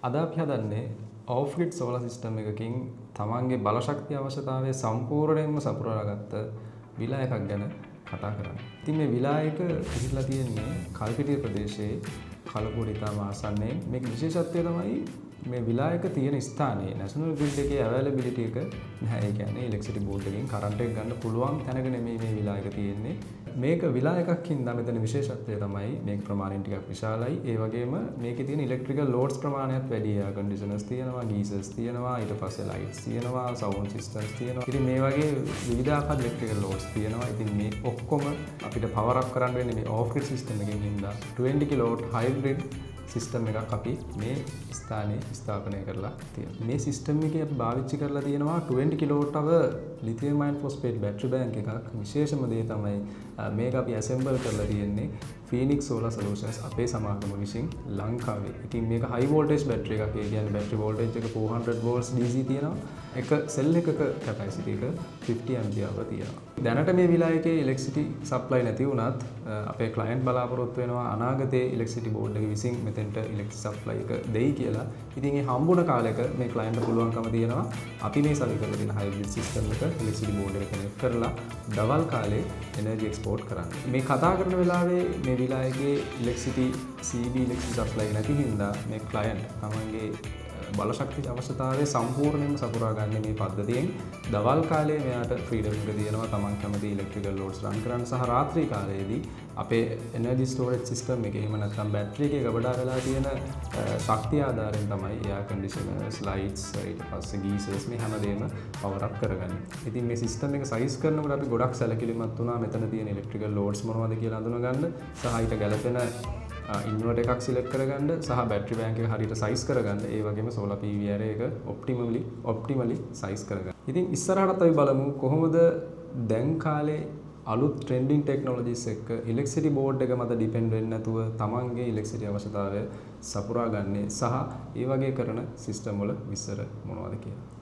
අද අපි හදන්නේ off grid solar system එකකින් තමන්ගේ බල ශක්තිය අවශ්‍යතාවය සම්පූර්ණයෙන්ම සපුරාගත්ත විලායකක් ගැන කතා කරන්න. ඉතින් මේ විලායක පිහිටලා තියෙන්නේ කල්පිටිය ප්‍රදේශයේ කලපුවට ඉතාම ආසන්නයේ. මේක විශේෂත්වය තමයි මේ විලායක තියෙන ස්ථානයේ national grid එකේ availability එක නැහැ. ඒ කියන්නේ electricity board එකෙන් current එක ගන්න පුළුවන් තැනක නෙමෙයි මේ විලායක තියෙන්නේ. මේක විලායකක් හින්දා මෙතන විශේෂත්වය තමයි මේක ප්‍රමාණයෙන් ටිකක් විශාලයි. ඒ වගේම මේකේ තියෙන ඉලෙක්ට්‍රිකල් ලෝඩ්ස් ප්‍රමාණයත් වැඩි. එයා කන්ඩිෂනර්ස් තියෙනවා, ගීසර්ස් තියෙනවා, ඊට පස්සේ ලයිට්ස් තියෙනවා, සවුන්ඩ් සිස්ටම්ස් තියෙනවා. ඉතින් මේ වගේ විවිධාකාර ඉලෙක්ට්‍රිකල් ලෝඩ්ස් තියෙනවා. ඉතින් මේ ඔක්කොම අපිට පවර් අප් කරන්න වෙන්නේ මේ ඕෆ් ග්‍රිඩ් සිස්ටම් එකකින් හින්දා 20 කිලෝවොට් හයිබ්‍රිඩ් සිස්ටම් එකක් අපි මේ ස්ථානයේ ස්ථාපනය කරලා තියෙනවා. මේ සිස්ටම් එකේ අපි පාවිච්චි කරලා තියෙනවා 20 කිලෝවොට් ලිතියම් අයන් ෆොස්ෆේට් බැටරි බැංක් එකක්. විශේෂම දේ තමයි මේක අපි ඇසෙම්බල් කරලා තියෙන්නේ Phoenix Solar Solutions අපේ සමාගම විසින් ලංකාවේ. ඉතින් මේක හයි වෝල්ටේජ් බැටරි එකක්. ඒ කියන්නේ බැටරි වෝල්ටේජ් එක 400 volts DC තියෙනවා. එක සෙල් එකක කැපැසිටි එක 50 ampere තියෙනවා. දැනට මේ විලායකේ ඉලෙක්ට්‍රිසිටි සප්ලයි නැති වුණත් අපේ ක්ලයන්ට් බලාපොරොත්තු වෙනවා අනාගතයේ ඉලෙක්ට්‍රිසිටි බෝඩ් එක විසින් මෙතෙන්ට ඉලෙක්ට්‍රිසිටි සප්ලයි එක දෙයි කියලා. ඉතින් මේ හම්බුන කාලෙක මේ ක්ලයන්ට් පුළුවන්කම තියෙනවා අපි මේ සවි කරලා තියෙන හයිබ්‍රිඩ් සිස්ටම් එක ඉලෙක්ට්‍රිසිටි බෝඩ් එකට කනෙක්ට් කරලා දවල් කාලේ එනර්ජි එක්ස්පෝර්ට් කරන්න. මේ කතා කරන වෙලාවේ මේ විලායකේ ඉලෙක්ට්‍රිසිටි CB ඉලෙක්ට්‍රිසිටි සප්ලයි නැති හින්දා මේ ක්ලයන්ට් තමන්ගේ බල ශක්ති අවශ්‍යතාවය සම්පූර්ණයෙන්ම සපුරා ගන්න මේ පද්ධතියෙන් දවල් කාලේ මෙයාට ෆ්‍රීඩම් එක තියෙනවා තමන් කැමති ඉලෙක්ට්‍රිකල් ලෝඩ්ස් රන් කරන්න සහ රාත්‍රී කාලයේදී අපේ එනර්ජි ස්ටෝරේජ් සිස්ටම් එකේ එහෙම නැත්නම් බැටරි එකේ ගබඩා වෙලා තියෙන ශක්තිය ආධාරයෙන් තමයි එයා කන්ඩිෂනර්ස් ලයිට්ස් ඊට පස්සේ ගීසර්ස් මේ හැමදේම පවර් අප් කරගන්නේ. ඉතින් මේ සිස්ටම් එක සයිස් කරනකොට අපි ගොඩක් සැලකිලිමත් වුණා මෙතන තියෙන ඉලෙක්ට්‍රිකල් ලෝඩ්ස් මොනවද කියලා අඳුනගන්න සහ ඊට ගැලපෙන ඉන්වර්ටර් එකක් සිලෙක්ට් කරගන්න සහ බැටරි බැංක් එක හරියට සයිස් කරගන්න. ඒ වගේම සෝලාර් PV array එක ඔප්ටිමලි සයිස් කරගන්න. ඉතින් ඉස්සරහටත් අපි බලමු කොහොමද දැන් කාලේ අලුත් ට්‍රෙන්ඩින් ටෙක්නොලොජිස් එක්ක ඉලෙක්ට්‍රිසිටි බෝඩ් එක මත ඩිපෙන්ඩ් වෙන්නේ නැතුව තමන්ගේ ඉලෙක්ට්‍රිසිටි අවශ්‍යතාවය සපුරා ගන්නේ සහ ඒ වගේ කරන සිස්ටම් වල විස්තර මොනවද කියලා.